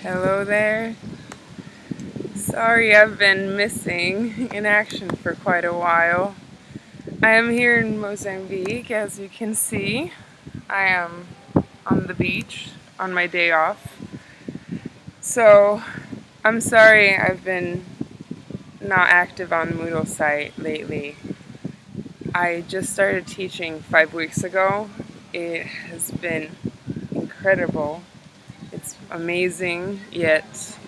Hello there. Sorry I've been missing in action for quite a while. I am here in Mozambique, as you can see. I am on the beach on my day off. So I'm sorry I've been not active on Moodle site lately. I just started teaching 5 weeks ago. It has been incredible. It's amazing, yet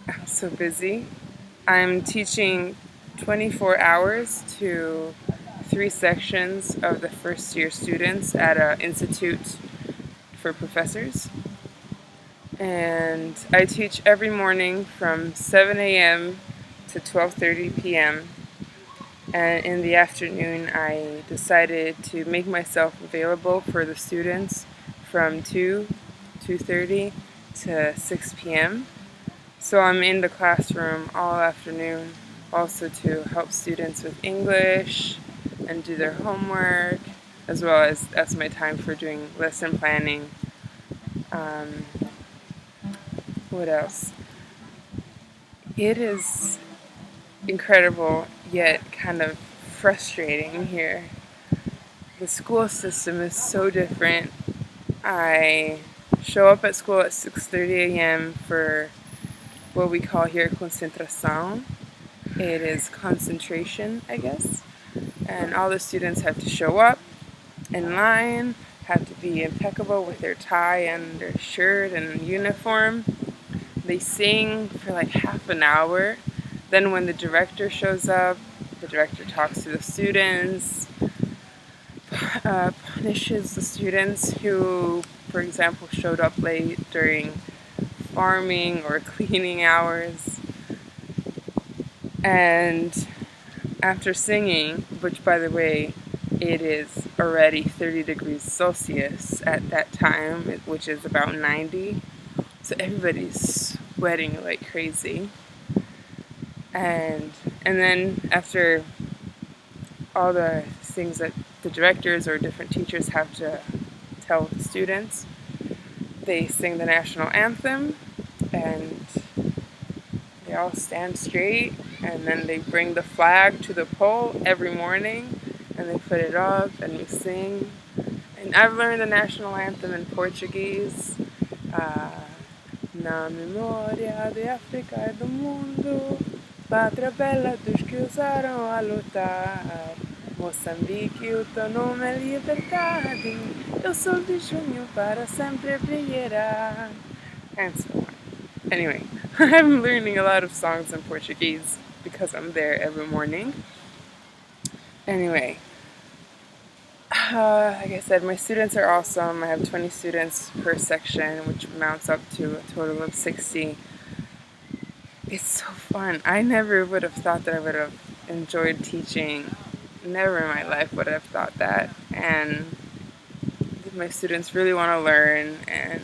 I'm so busy. I'm teaching 24 hours to 3 sections of the first year students at an institute for professors. And I teach every morning from 7 a.m. to 12:30 p.m. And in the afternoon, I decided to make myself available for the students from 2:30 to 6 p.m. So I'm in the classroom all afternoon, also to help students with English and do their homework, as well as that's my time for doing lesson planning. Um, what else? It is incredible, yet kind of frustrating here. The school system is so different. I show up at school at 6:30 a.m. for what we call here concentração. It is concentration, I guess. And all the students have to show up in line, have to be impeccable with their tie and their shirt and uniform. They sing for like half an hour. Then when the director shows up, the director talks to the students, punishes the students who, for example, showed up late during farming or cleaning hours. And after singing, which by the way, it is already 30 degrees Celsius at that time, which is about 90. So everybody's sweating like crazy. And then after all the things that the directors or different teachers have to tell the students, they sing the national anthem and they all stand straight, and then they bring the flag to the pole every morning and they put it up and we sing. And I've learned the national anthem in Portuguese. Na memória de África e do mundo, pátria bela dos que ousaram a lutar. Moçambique, o teu nome é liberdade. Eu sou de junho para sempre brilhará. And so on. Anyway, I'm learning a lot of songs in Portuguese because I'm there every morning. Anyway, like I said, my students are awesome. I have 20 students per section, which amounts up to a total of 60. It's so fun. I never would have thought that I would have enjoyed teaching. Never in my life would I have thought that. And my students really want to learn, and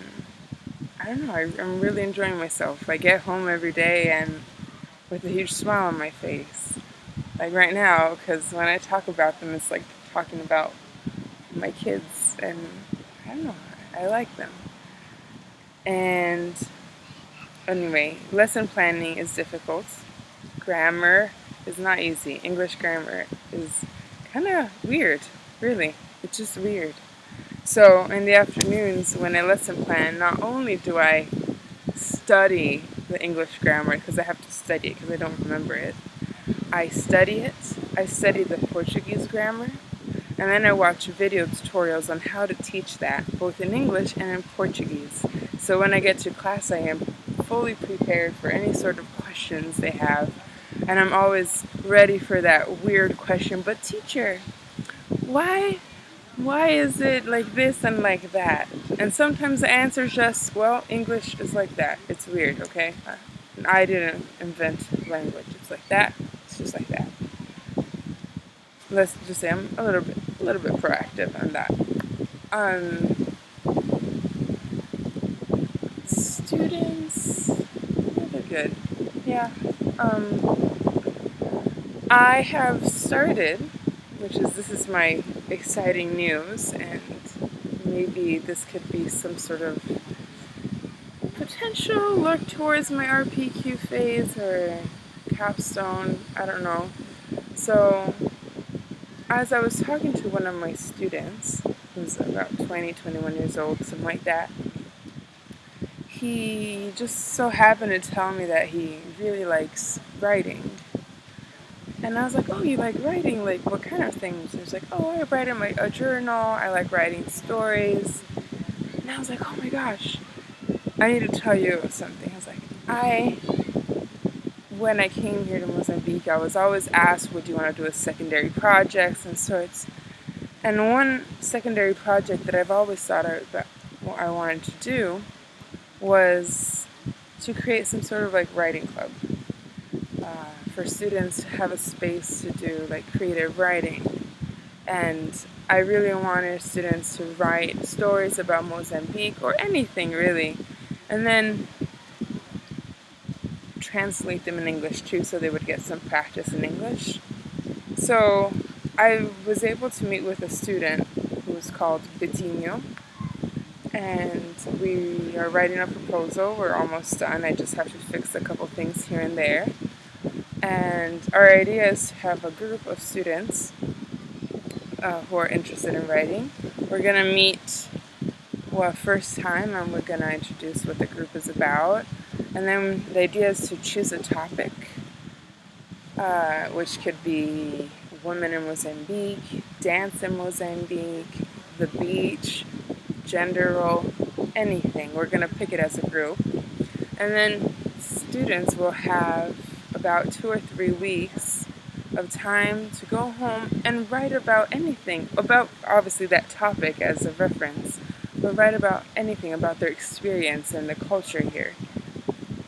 I don't know, I'm really enjoying myself. I get home every day and with a huge smile on my face. Like right now, because when I talk about them, it's like talking about my kids, and I don't know, I like them. And anyway, lesson planning is difficult. Grammar is not easy. English grammar is kind of weird, really. It's just weird. So in the afternoons when I lesson plan, not only do I study the English grammar, because I have to study it because I don't remember it, I study it, I study the Portuguese grammar, and then I watch video tutorials on how to teach that, both in English and in Portuguese. So when I get to class, I am fully prepared for any sort of questions they have, and I'm always ready for that weird question, but teacher, why is it like this and like that? And sometimes the answer is just, well, English is like that. It's weird, okay? I didn't invent language. It's like that. It's just like that. Let's just say I'm a little bit proactive on that. Students, they're good. Yeah. I have started, this is my exciting news, and maybe this could be some sort of potential look towards my RPQ phase or capstone, I don't know. So as I was talking to one of my students, who's about 20, 21 years old, something like that, he just so happened to tell me that he really likes writing. And I was like, oh, you like writing? Like, what kind of things? He was like, oh, I write in a journal. I like writing stories. And I was like, oh my gosh, I need to tell you something. I was like, when I came here to Mozambique, I was always asked, would you want to do a secondary projects and sorts. And one secondary project that I've always thought that what I wanted to do was to create some sort of like writing club for students to have a space to do like creative writing. And I really wanted students to write stories about Mozambique or anything really, and then translate them in English too, so they would get some practice in English. So I was able to meet with a student who was called Betinho, and we are writing a proposal. We're almost done. I just have to fix a couple things here and there. And our idea is to have a group of students who are interested in writing. We're going to meet first time, and we're going to introduce what the group is about. And then the idea is to choose a topic, which could be women in Mozambique, dance in Mozambique, the beach, gender role, anything. We're going to pick it as a group. And then students will have about 2 or 3 weeks of time to go home and write about anything, about obviously that topic as a reference, but write about anything about their experience and the culture here.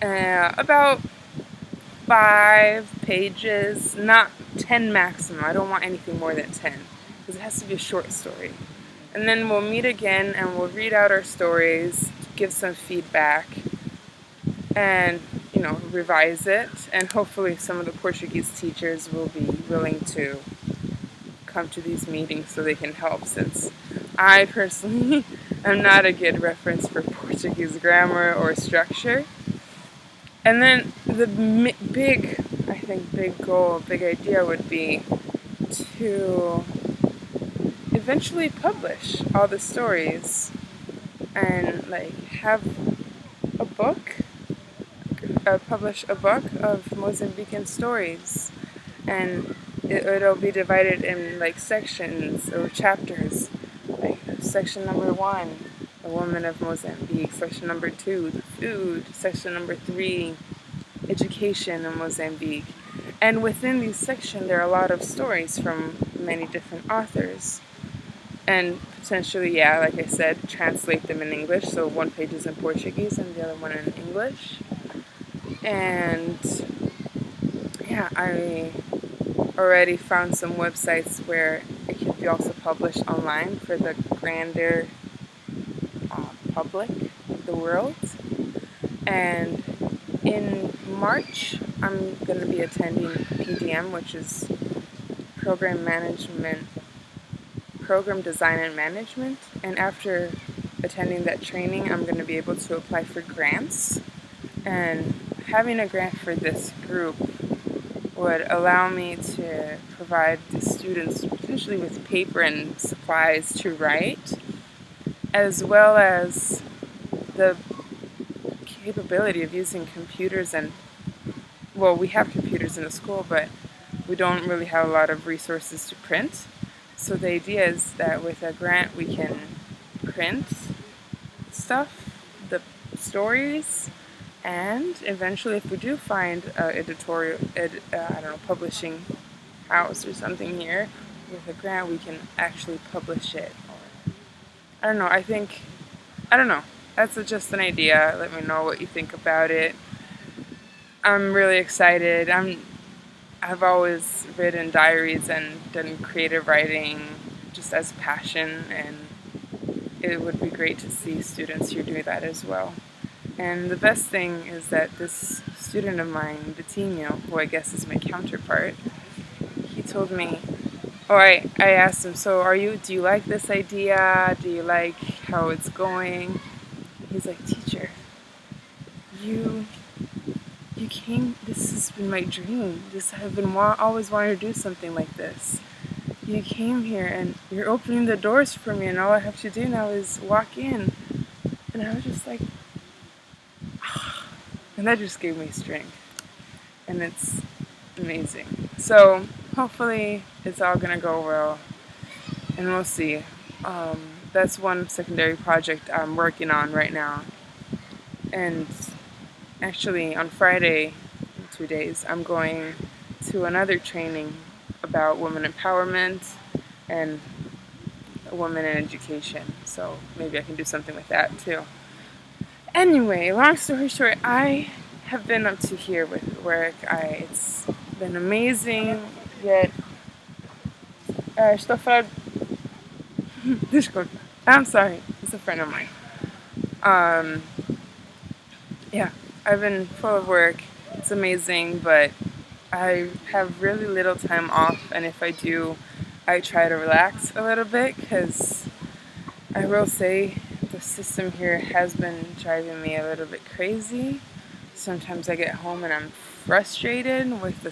About 5 pages, not 10 maximum. I don't want anything more than 10, because it has to be a short story. And then we'll meet again and we'll read out our stories, give some feedback, and revise it. And hopefully some of the Portuguese teachers will be willing to come to these meetings so they can help, since I personally am not a good reference for Portuguese grammar or structure. And then the big goal, big idea would be to eventually publish all the stories and have a book, publish a book of Mozambican stories. And it'll be divided in sections or chapters, like section number 1, the woman of Mozambique, section number 2, the food, section number 3, education in Mozambique. And within these sections there are a lot of stories from many different authors, and potentially, like I said, translate them in English, so one page is in Portuguese and the other one in English. And I already found some websites where it can be also published online for the grander public of the world. And in March, I'm going to be attending PDM, which is Program Design and Management. And after attending that training, I'm going to be able to apply for grants. And having a grant for this group would allow me to provide the students potentially with paper and supplies to write, as well as the capability of using computers. And we have computers in the school, but we don't really have a lot of resources to print. So the idea is that with a grant we can print stuff, the stories, and eventually if we do find an publishing house or something here, with a grant we can actually publish it. Or I don't know. That's just an idea. Let me know what you think about it. I'm really excited. I've always written diaries and done creative writing just as passion, and it would be great to see students here do that as well. And the best thing is that this student of mine, Betinho, who I guess is my counterpart, he told me, I asked him, so do you like this idea? Do you like how it's going? He's like, teacher, you you came. This has been my dream. I've been always wanting to do something like this. You came here and you're opening the doors for me, and all I have to do now is walk in. And I was just like, and that just gave me strength. And it's amazing. So hopefully it's all gonna go well, and we'll see. That's one secondary project I'm working on right now. And actually, on Friday, in 2 days, I'm going to another training about women empowerment and women in education. So maybe I can do something with that too. Anyway, long story short, I have been up to here with work. It's been amazing, yet estou falando. Desculpa. I'm sorry. It's a friend of mine. Um, yeah, I've been full of work. It's amazing, but I have really little time off, and if I do, I try to relax a little bit, because I will say the system here has been driving me a little bit crazy. Sometimes I get home and I'm frustrated with the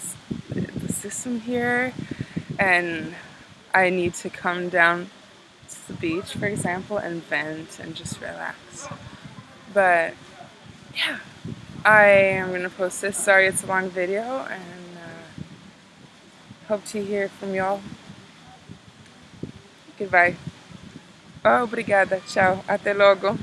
system here, and I need to come down to the beach, for example, and vent and just relax. But yeah, I am going to post this. Sorry it's a long video, and hope to hear from y'all. Goodbye. Oh, obrigada. Tchau. Até logo.